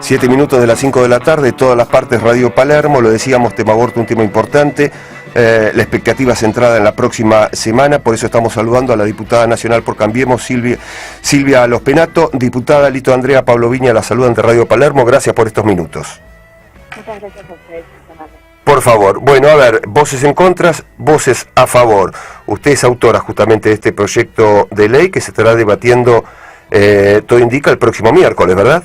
7 minutos de las 5 de la tarde, todas las partes Radio Palermo, lo decíamos, tema aborto, un tema importante, la expectativa centrada en la próxima semana, por eso estamos saludando a la diputada nacional por Cambiemos, Silvia Lospenato. Diputada Lito Andrea Pablo Viña, la saludan de Radio Palermo, gracias por estos minutos. Muchas gracias a ustedes, Fernando. Por favor, bueno, a ver, voces en contra, voces a favor. Usted es autora justamente de este proyecto de ley que se estará debatiendo, todo indica, el próximo miércoles, ¿verdad?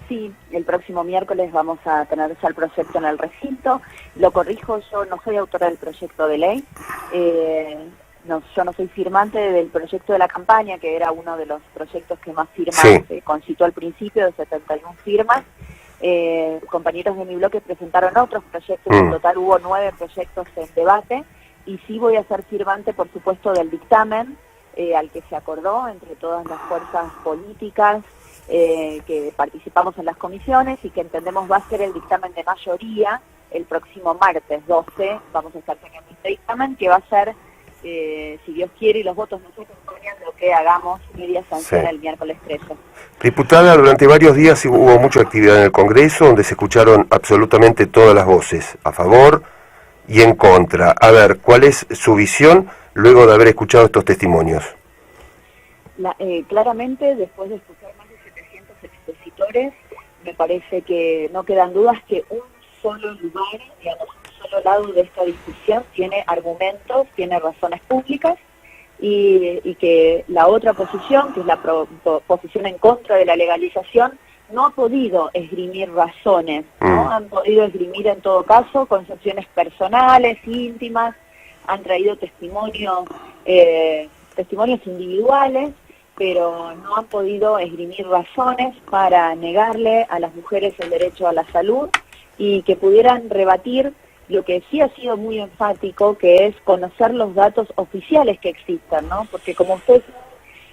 Sí, el próximo miércoles vamos a tener ya el proyecto en el recinto. Lo corrijo, yo no soy autora del proyecto de ley, yo no soy firmante del proyecto de la campaña, que era uno de los proyectos que más firmas concitó al principio, de 71 firmas. Compañeros de mi bloque presentaron otros proyectos, en total hubo 9 proyectos en debate, y sí voy a ser firmante, por supuesto, del dictamen al que se acordó entre todas las fuerzas políticas que participamos en las comisiones y que entendemos va a ser el dictamen de mayoría el próximo martes 12. Vamos a estar teniendo este dictamen que va a ser, si Dios quiere y los votos nos acompañan, lo que hagamos media sanción el miércoles 13. Diputada, durante varios días hubo mucha actividad en el Congreso donde se escucharon absolutamente todas las voces, a favor y en contra. A ver, ¿cuál es su visión luego de haber escuchado estos testimonios? Claramente, después de escuchar más de 700 expositores, me parece que no quedan dudas que un solo lugar, digamos, un solo lado de esta discusión tiene argumentos, tiene razones públicas, y que la otra posición, que es la posición en contra de la legalización, no ha podido esgrimir razones, ¿no? Han podido esgrimir en todo caso concepciones personales, íntimas, han traído testimonios individuales, pero no han podido esgrimir razones para negarle a las mujeres el derecho a la salud y que pudieran rebatir lo que sí ha sido muy enfático, que es conocer los datos oficiales que existen, ¿no? Porque como usted sabe,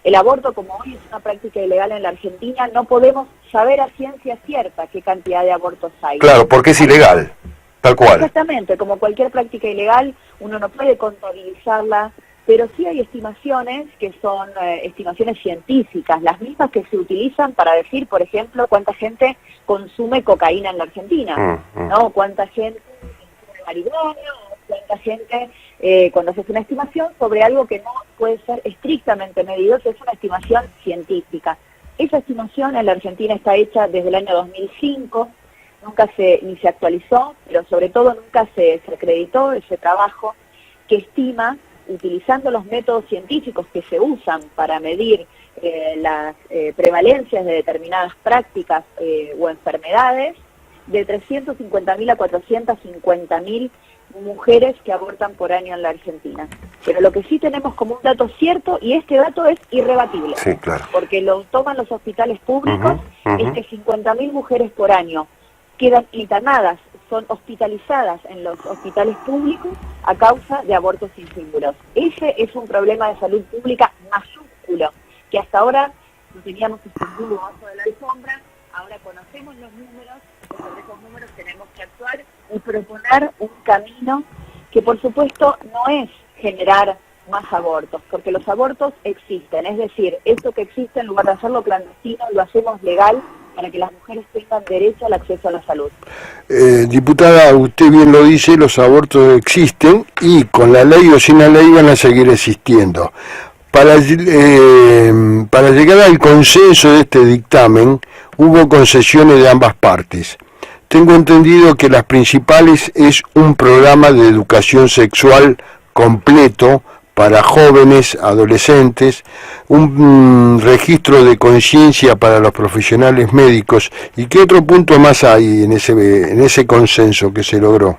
el aborto, como hoy es una práctica ilegal en la Argentina, no podemos saber a ciencia cierta qué cantidad de abortos hay. Claro, porque es ilegal, tal cual. Exactamente, como cualquier práctica ilegal, uno no puede contabilizarla, pero sí hay estimaciones que son estimaciones científicas, las mismas que se utilizan para decir, por ejemplo, cuánta gente consume cocaína en la Argentina, ¿no? Cuánta gente consume marihuana, o cuánta gente, cuando se hace una estimación sobre algo que no puede ser estrictamente medido, que es una estimación científica. Esa estimación en la Argentina está hecha desde el año 2005, ni se actualizó, pero sobre todo nunca se acreditó ese trabajo que estima, utilizando los métodos científicos que se usan para medir las prevalencias de determinadas prácticas o enfermedades, de 350.000 a 450.000 mujeres que abortan por año en la Argentina. Pero lo que sí tenemos como un dato cierto, y este dato es irrebatible, sí, claro, porque lo toman los hospitales públicos, es que 50.000 mujeres por año quedan internadas, son hospitalizadas en los hospitales públicos a causa de abortos inseguros. Ese es un problema de salud pública mayúsculo, que hasta ahora no teníamos escondido bajo de la alfombra. Ahora conocemos los números, y sobre esos números tenemos que actuar y proponer un camino que, por supuesto, no es generar más abortos, porque los abortos existen, es decir, esto que existe, en lugar de hacerlo clandestino, lo hacemos legal para que las mujeres tengan derecho al acceso a la salud. Diputada, usted bien lo dice, los abortos existen y con la ley o sin la ley van a seguir existiendo. Para llegar al consenso de este dictamen, hubo concesiones de ambas partes. Tengo entendido que las principales es un programa de educación sexual completo para jóvenes, adolescentes, un registro de conciencia para los profesionales médicos. ¿Y qué otro punto más hay en ese consenso que se logró?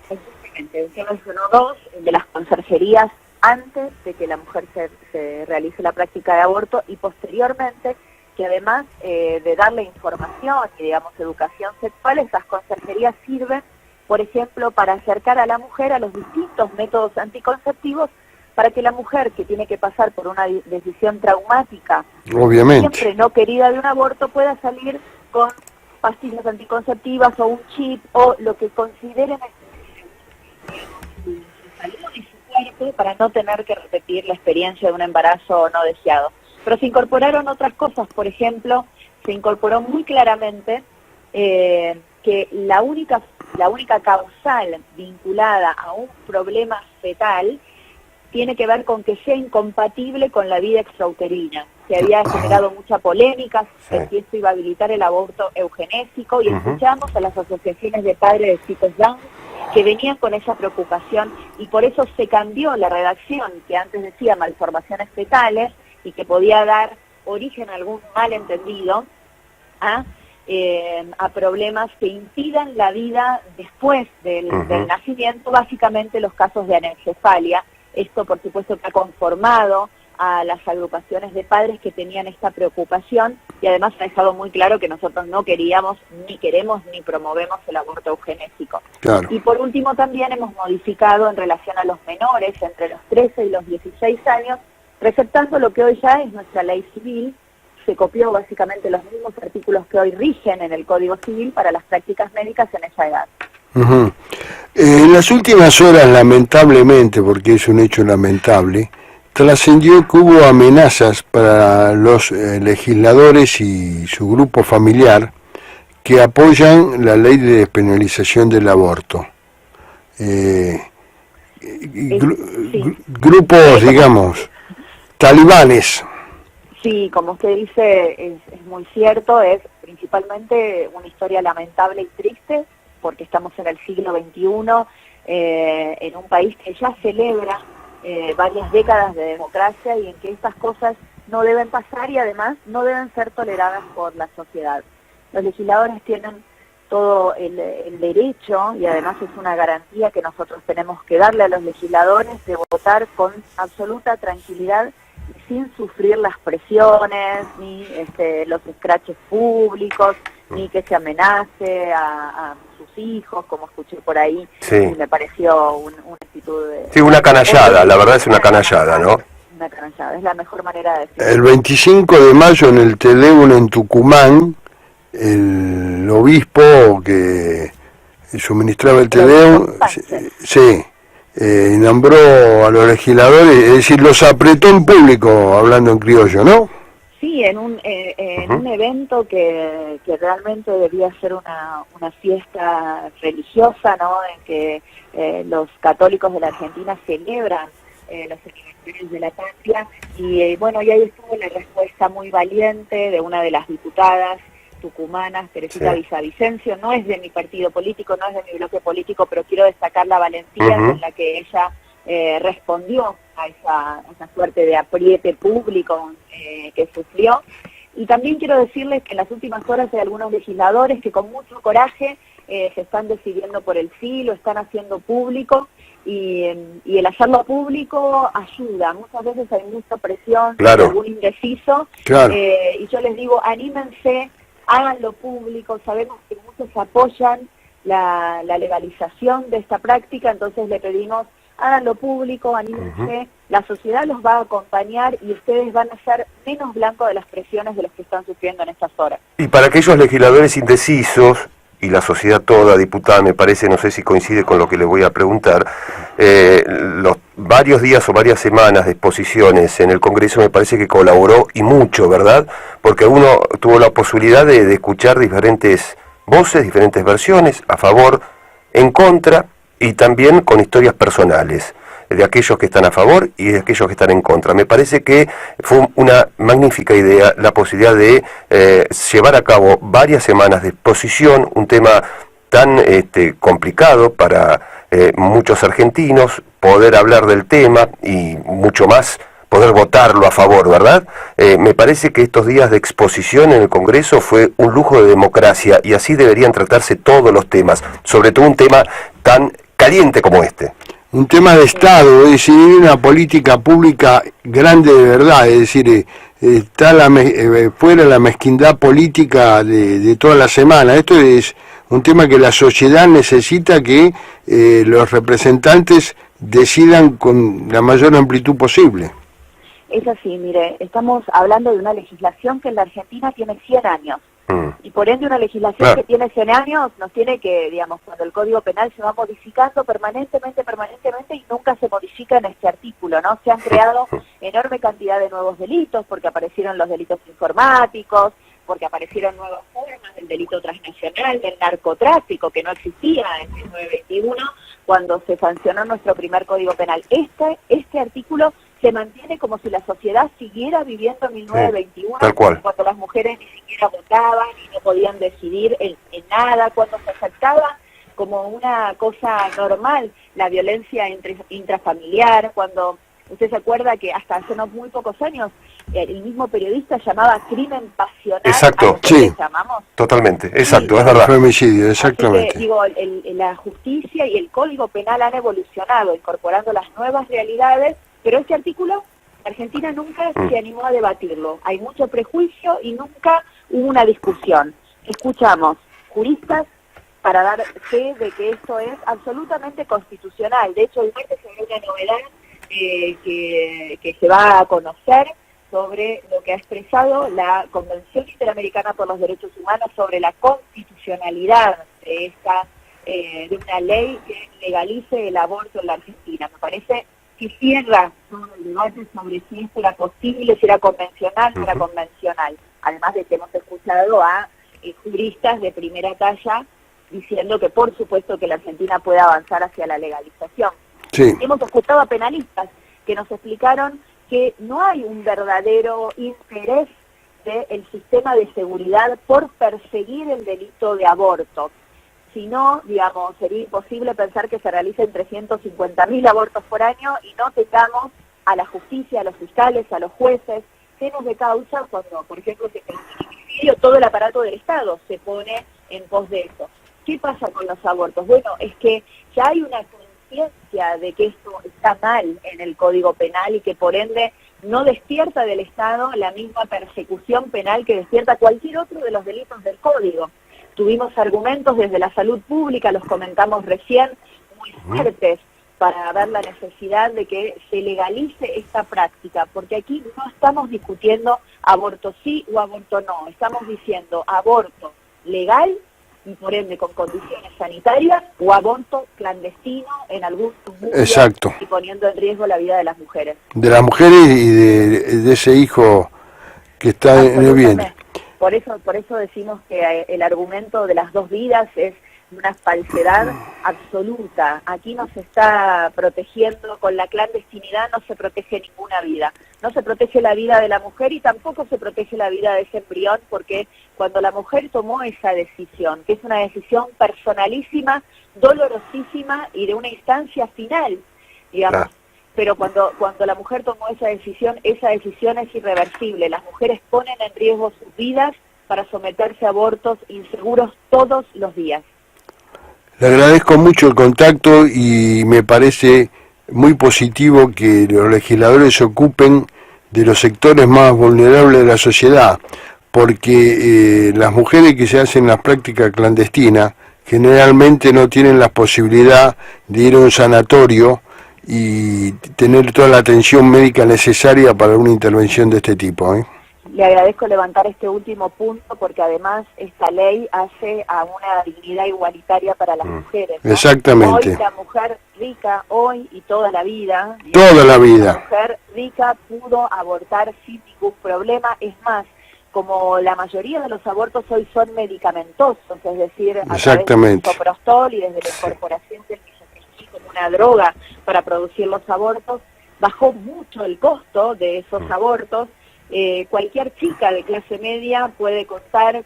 Exactamente, usted mencionó 2 de las conserjerías antes de que la mujer se realice la práctica de aborto y posteriormente, que además de darle información y, digamos, educación sexual, esas conserjerías sirven, por ejemplo, para acercar a la mujer a los distintos métodos anticonceptivos, para que la mujer que tiene que pasar por una decisión traumática, obviamente, siempre no querida de un aborto, pueda salir con pastillas anticonceptivas o un chip o lo que consideren su salud y su cuerpo para no tener que repetir la experiencia de un embarazo no deseado. Pero se incorporaron otras cosas, por ejemplo, se incorporó muy claramente que la única causal vinculada a un problema fetal tiene que ver con que sea incompatible con la vida extrauterina. Se había generado mucha polémica si esto iba a habilitar el aborto eugenésico, y escuchamos a las asociaciones de padres de chicos young que venían con esa preocupación, y por eso se cambió la redacción, que antes decía malformaciones fetales y que podía dar origen a algún malentendido, a problemas que impidan la vida después del nacimiento, básicamente los casos de anencefalia. Esto, por supuesto, que ha conformado a las agrupaciones de padres que tenían esta preocupación, y además ha dejado muy claro que nosotros no queríamos, ni queremos, ni promovemos el aborto eugenésico. Claro. Y por último también hemos modificado en relación a los menores entre los 13 y los 16 años, receptando lo que hoy ya es nuestra ley civil. Se copió básicamente los mismos artículos que hoy rigen en el Código Civil para las prácticas médicas en esa edad. En las últimas horas, lamentablemente, porque es un hecho lamentable, trascendió que hubo amenazas para los legisladores y su grupo familiar que apoyan la ley de despenalización del aborto. Grupos, digamos, talibanes. Sí, como usted dice, es muy cierto, es principalmente una historia lamentable y triste, porque estamos en el siglo XXI, en un país que ya celebra varias décadas de democracia, y en que estas cosas no deben pasar y además no deben ser toleradas por la sociedad. Los legisladores tienen todo el derecho, y además es una garantía que nosotros tenemos que darle a los legisladores, de votar con absoluta tranquilidad y sin sufrir las presiones, ni los escraches públicos, ni que se amenace a sus hijos, como escuché por ahí, y me pareció una actitud de... Sí, una canallada, la verdad es una canallada, ¿no? Una canallada, es la mejor manera de decirlo. El 25 de mayo en el Tedeum en Tucumán, el obispo que suministraba el Tedeum, nombró a los legisladores, es decir, los apretó en público, hablando en criollo, ¿no? Sí, en un evento que realmente debía ser una fiesta religiosa, ¿no? En que los católicos de la Argentina celebran los aniversarios de la patria, y bueno, y ahí estuvo la respuesta muy valiente de una de las diputadas tucumanas, Teresita Villavicencio. No es de mi partido político, no es de mi bloque político, pero quiero destacar la valentía con la que ella respondió a esa suerte de apriete público que sufrió. Y también quiero decirles que en las últimas horas hay algunos legisladores que con mucho coraje se están decidiendo por el sí, lo están haciendo público, y el hacerlo público ayuda. Muchas veces hay mucha presión de algún indeciso, y yo les digo, anímense, háganlo público. Sabemos que muchos apoyan la legalización de esta práctica, entonces le pedimos, háganlo público, anímense, la sociedad los va a acompañar y ustedes van a ser menos blancos de las presiones de los que están sufriendo en estas horas. Y para aquellos legisladores indecisos, y la sociedad toda, diputada, me parece, no sé si coincide con lo que le voy a preguntar, los varios días o varias semanas de exposiciones en el Congreso me parece que colaboró, y mucho, ¿verdad? Porque uno tuvo la posibilidad de escuchar diferentes voces, diferentes versiones, a favor, en contra, y también con historias personales de aquellos que están a favor y de aquellos que están en contra. Me parece que fue una magnífica idea la posibilidad de llevar a cabo varias semanas de exposición, un tema tan complicado para muchos argentinos, poder hablar del tema y mucho más, poder votarlo a favor, ¿verdad? Me parece que estos días de exposición en el Congreso fue un lujo de democracia, y así deberían tratarse todos los temas, sobre todo un tema tan caliente como este. Un tema de Estado, es decir, una política pública grande de verdad, es decir, está fuera la mezquindad política de toda la semana. Esto es un tema que la sociedad necesita que los representantes decidan con la mayor amplitud posible. Es así, mire, estamos hablando de una legislación que en la Argentina tiene 100 años. Y por ende una legislación que tiene 100 años nos tiene que, digamos, cuando el Código Penal se va modificando permanentemente, y nunca se modifica en este artículo, ¿no? Se han creado enorme cantidad de nuevos delitos, porque aparecieron los delitos informáticos, porque aparecieron nuevas formas del delito transnacional, del narcotráfico, que no existía en 1921, cuando se sancionó nuestro primer Código Penal. Este artículo se mantiene como si la sociedad siguiera viviendo en 1921, tal cual. cuando las mujeres ni siquiera votaban y no podían decidir en nada, cuando se aceptaba como una cosa normal la violencia intrafamiliar, cuando usted se acuerda que hasta hace no muy pocos años el mismo periodista llamaba crimen pasional. Exacto, sí, llamamos. Totalmente, exacto, Sí, es verdad. Femicidio, exactamente. Así que, digo, la justicia y el Código Penal han evolucionado, incorporando las nuevas realidades, pero este artículo, Argentina nunca se animó a debatirlo. Hay mucho prejuicio y nunca hubo una discusión. Escuchamos juristas para dar fe de que esto es absolutamente constitucional. De hecho, el martes se ve una novedad que se va a conocer sobre lo que ha expresado la Convención Interamericana por los Derechos Humanos sobre la constitucionalidad de una ley que legalice el aborto en la Argentina. Me parece que cierra todo el debate sobre si esto era posible, si era convencional, no era convencional. Además de que hemos escuchado a juristas de primera talla diciendo que por supuesto que la Argentina puede avanzar hacia la legalización. Sí. Hemos escuchado a penalistas que nos explicaron que no hay un verdadero interés del sistema de seguridad por perseguir el delito de aborto. Si no, digamos, sería imposible pensar que se realicen 350.000 abortos por año y no tengamos a la justicia, a los fiscales, a los jueces, llenos de causa cuando, por ejemplo, se comete un homicidio, todo el aparato del Estado se pone en pos de eso. ¿Qué pasa con los abortos? Bueno, es que ya hay una conciencia de que esto está mal en el Código Penal y que por ende no despierta del Estado la misma persecución penal que despierta cualquier otro de los delitos del Código. Tuvimos argumentos desde la salud pública, los comentamos recién, muy fuertes para ver la necesidad de que se legalice esta práctica, porque aquí no estamos discutiendo aborto sí o aborto no, estamos diciendo aborto legal y por ende con condiciones sanitarias o aborto clandestino en algún suburbio. Exacto. Y poniendo en riesgo la vida de las mujeres. De las mujeres y de ese hijo que está en el vientre. Por eso decimos que el argumento de las dos vidas es una falsedad absoluta. Aquí no se está protegiendo, con la clandestinidad no se protege ninguna vida. No se protege la vida de la mujer y tampoco se protege la vida de ese embrión, porque cuando la mujer tomó esa decisión, que es una decisión personalísima, dolorosísima y de una instancia final, digamos, pero cuando la mujer tomó esa decisión es irreversible. Las mujeres ponen en riesgo sus vidas para someterse a abortos inseguros todos los días. Le agradezco mucho el contacto y me parece muy positivo que los legisladores se ocupen de los sectores más vulnerables de la sociedad, porque las mujeres que se hacen las prácticas clandestinas generalmente no tienen la posibilidad de ir a un sanatorio y tener toda la atención médica necesaria para una intervención de este tipo. Le agradezco levantar este último punto porque además esta ley hace a una dignidad igualitaria para las mujeres, ¿no? Exactamente. Hoy la mujer rica, hoy y toda la vida, toda la vida, la mujer rica pudo abortar sin ningún problema. Es más, como la mayoría de los abortos hoy son medicamentosos, es decir, a través del soprostol y desde la incorporación del misoprostol como una droga para producir los abortos, bajó mucho el costo de esos abortos. Cualquier chica de clase media puede contar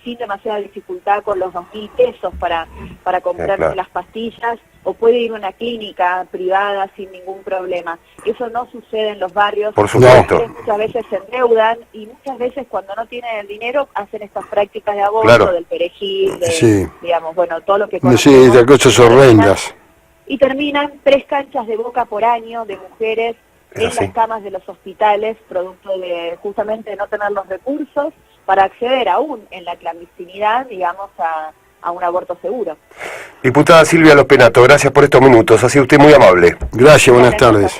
sin demasiada dificultad con los 2.000 pesos para comprarse las pastillas, o puede ir a una clínica privada sin ningún problema. Eso no sucede en los barrios. Por supuesto. Muchas veces se endeudan y muchas veces cuando no tienen el dinero hacen estas prácticas de aborto, del perejil, digamos, bueno, todo lo que conocemos. Sí, de cosas horrendas. Y terminan 3 canchas de Boca por año de mujeres en las camas de los hospitales, producto de justamente no tener los recursos para acceder aún en la clandestinidad, digamos, a un aborto seguro. Diputada Silvia Lospenato, gracias por estos minutos, ha sido usted muy amable. Gracias, buenas tardes.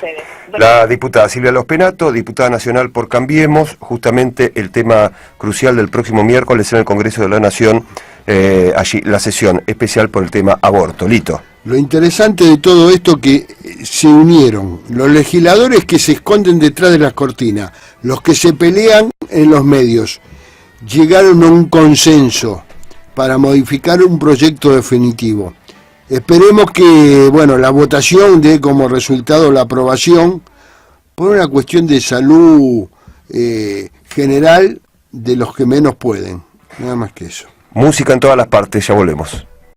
La diputada Silvia Lospenato, diputada nacional por Cambiemos, justamente el tema crucial del próximo miércoles en el Congreso de la Nación, allí la sesión especial por el tema aborto. Lito. Lo interesante de todo esto que se unieron los legisladores que se esconden detrás de las cortinas, los que se pelean en los medios, llegaron a un consenso para modificar un proyecto definitivo. Esperemos que, bueno, la votación dé como resultado la aprobación por una cuestión de salud general de los que menos pueden. Nada más que eso. Música en todas las partes, ya volvemos.